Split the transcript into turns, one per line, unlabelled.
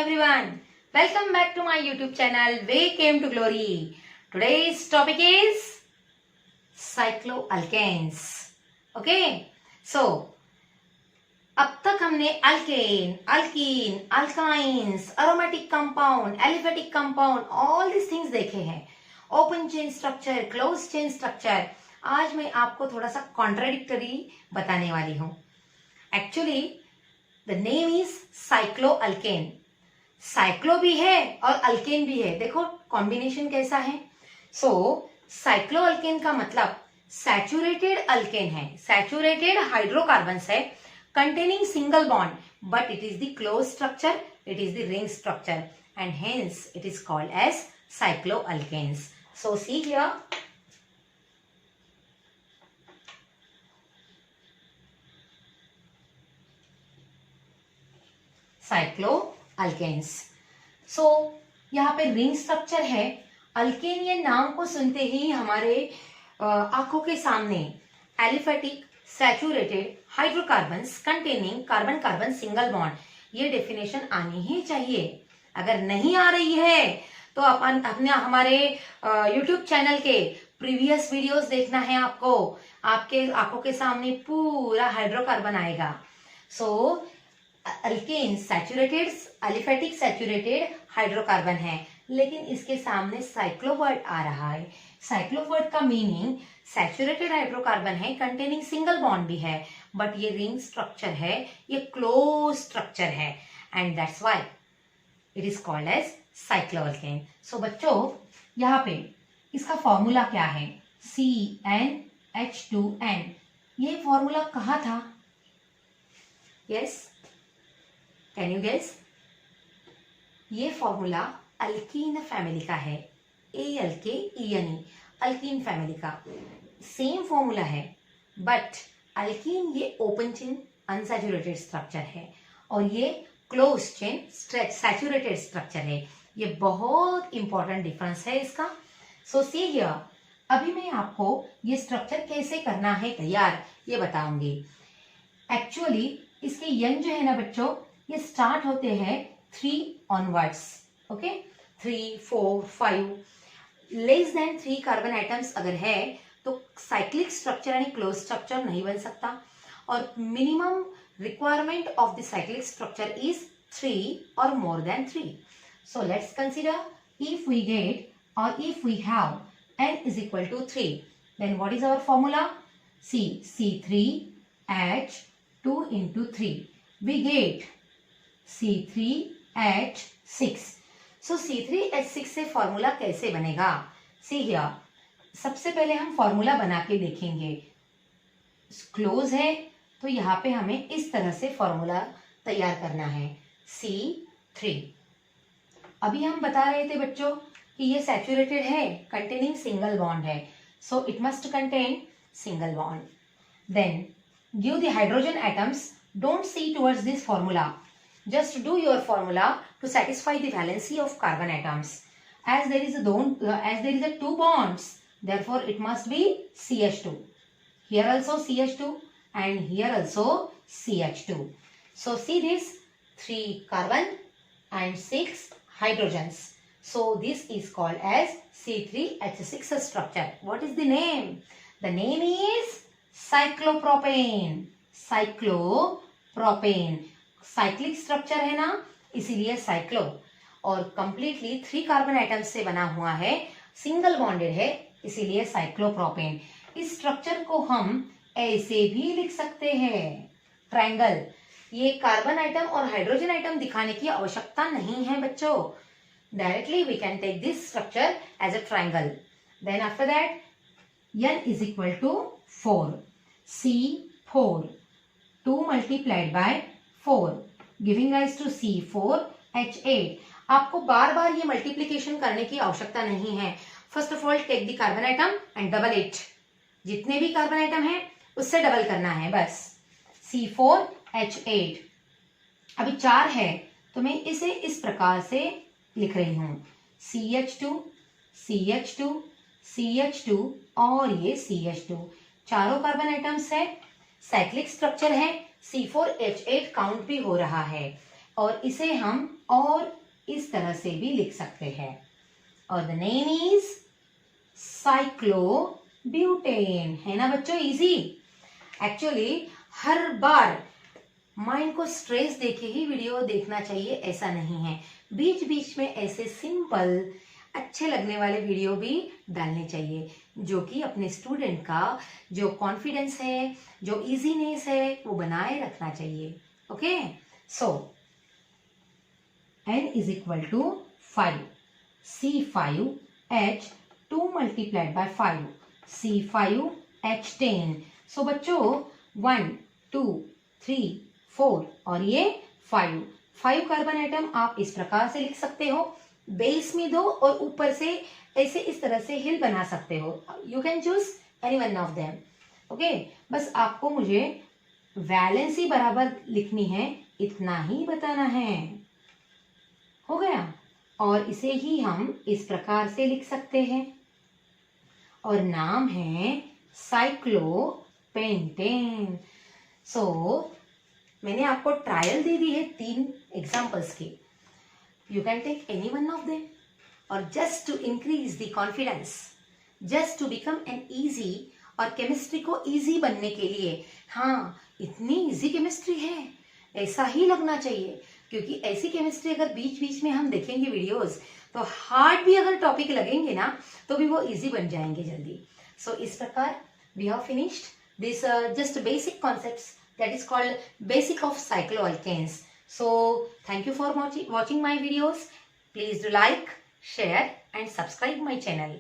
everyone. Welcome back to my YouTube channel Way Came to Glory. Today's topic is cycloalkanes. Okay. So, अब तक हमने alkane, alkene, alkynes, aromatic compound, aliphatic compound, all this things देखे हैं. Open chain structure, close chain structure. आज मैं आपको थोड़ा सा कॉन्ट्राडिक्टरी बताने वाली हूँ. Actually the name is cycloalkane. Cyclo भी है और अल्केन भी है. देखो कॉम्बिनेशन कैसा है. सो साइक्लोअल्केन का मतलब सैचुरेटेड अल्केन है, सैचुरेटेड हाइड्रोकार्बन्स है, containing single bond, but it is the closed structure, it is the ring structure, and hence it is called as cycloalkanes. So see here, cycloalkanes. So यहाँ पे ring structure है. Alkane ये नाम को सुनते ही हमारे आंखों के सामने aliphatic saturated hydrocarbons containing carbon carbon single bond, ये डेफिनेशन आनी ही चाहिए. अगर नहीं आ रही है तो अपने हमारे YouTube चैनल के प्रीवियस वीडियोस देखना है आपको. आपके आंखों के सामने पूरा हाइड्रोकार्बन आएगा. So alkane saturated aliphatic saturated hydrocarbon है, लेकिन इसके सामने साइक्लोवर्ड आ रहा है. साइक्लोवर्ड का मीनिंग सैचुरेटेड हाइड्रोकार्बन है, कंटेनिंग सिंगल बॉन्ड भी है, बट ये रिंग स्ट्रक्चर है, ये क्लोज स्ट्रक्चर है, and that's why it is called as cycloalkane. So बच्चों यहाँ पे इसका फॉर्मूला क्या है? CnH2n. ये फॉर्मूला कहाँ था? Yes, can you guess? ये फॉर्मूला अल्कीन फैमिली का है. ALKENE, अल्कीन फैमिली का सेम फॉर्मूला है, बट अल्कीन ये ओपन चेन अनसैचुरेटेड स्ट्रक्चर है और ये क्लोज चेन सैचुरेटेड स्ट्रक्चर है. ये बहुत इंपॉर्टेंट डिफरेंस है इसका. सो सी हियर, अभी मैं आपको ये स्ट्रक्चर कैसे करना है तैयार ये बताऊंगी. एक्चुअली इसके यंग जो है ना बच्चों, ये स्टार्ट होते हैं 3 onwards. Okay, 3, 4, 5. Less than 3 carbon items अगर है तो साइक्लिक स्ट्रक्चर यानी क्लोज स्ट्रक्चर नहीं बन सकता, और minimum requirement of the cyclic structure is 3 और more than 3. So let's consider if we get और if we have n is equal to 3, then what is our formula? C3H2 into 3. We get C3H6. So C3H6 से formula कैसे बनेगा? See here, सबसे पहले हम formula बना के देखेंगे. क्लोज है तो यहाँ पे हमें इस तरह से फॉर्मूला तैयार करना है. C3. अभी हम बता रहे थे बच्चों कि ये सैचुरेटेड है, कंटेनिंग सिंगल बॉन्ड है, so it must contain single bond. Then give the hydrogen atoms. Don't see towards this formula. Just do your formula to satisfy the valency of carbon atoms. As there is a 2 bonds, therefore it must be CH2. Here also CH2 and here also CH2. So see this, 3 carbon and 6 hydrogens. So this is called as C3H6 structure. What is the name? The name is cyclopropane. Cyclopropane. Cyclic structure है ना, इसीलिए cyclo, और completely 3 carbon items से बना हुआ है, single bonded है, इसीलिए साइक्लोप्रोपेन. इस स्ट्रक्चर को हम ऐसे भी लिख सकते हैं, ट्रायंगल. ये कार्बन आइटम और हाइड्रोजन आइटम दिखाने की आवश्यकता नहीं है बच्चों. Directly we can take this structure as a triangle. Then after that n is equal to 4. C4 2 multiplied by 4 giving rise to C4H8. आपको बार बार ये मल्टीप्लीकेशन करने की आवश्यकता नहीं है. First of all take the carbon atom and double it. जितने भी carbon atom है उससे डबल करना है बस. C4H8. अभी 4 है तो मैं इसे इस प्रकार से लिख रही हूं, CH2 CH2 CH2 और ये CH2. चारों कार्बन आइटम्स है, साइक्लिक स्ट्रक्चर है, C4H8 काउंट भी हो रहा है, और इसे हम और इस तरह से भी लिख सकते हैं, और द नेम इज साइक्लोब्यूटेन। है ना बच्चों, इजी। एक्चुअली हर बार माइंड को स्ट्रेस देके ही वीडियो देखना चाहिए, ऐसा नहीं है। बीच बीच में ऐसे सिंपल अच्छे लगने वाले वीडियो भी डालने चाहिए, जो कि अपने स्टूडेंट का जो कॉन्फिडेंस है, जो इजीनेस है, वो बनाए रखना चाहिए। Okay, so n is equal to 5, C5H2 multiplied by 5, C5H10। सो बच्चों 1 2 3 4 और ये 5 कार्बन आइटम आप इस प्रकार से लिख सकते हो, बेस में दो और ऊपर से ऐसे इस तरह से हिल बना सकते हो। You can choose any one of them. Okay, बस आपको मुझे वैलेंसी बराबर लिखनी है, इतना ही बताना है। हो गया, और इसे ही हम इस प्रकार से लिख सकते हैं, और नाम है साइक्लोपेंटेन। सो मैंने आपको ट्रायल दे दी है 3 एग्जाम्पल्स की। You can take any one of them, और just to increase the confidence, just to become an easy, और केमिस्ट्री को ईजी बनने के लिए, हाँ इतनी ईजी केमिस्ट्री है ऐसा ही लगना चाहिए, क्योंकि ऐसी केमिस्ट्री अगर बीच बीच में हम देखेंगे वीडियोस, तो हार्ड भी अगर टॉपिक लगेंगे ना, तो भी वो इजी बन जाएंगे जल्दी। सो इस प्रकार we have finished this just basic concepts that is called basic of cycloalkanes. So thank you for watching my videos. Please do like, share and subscribe my channel.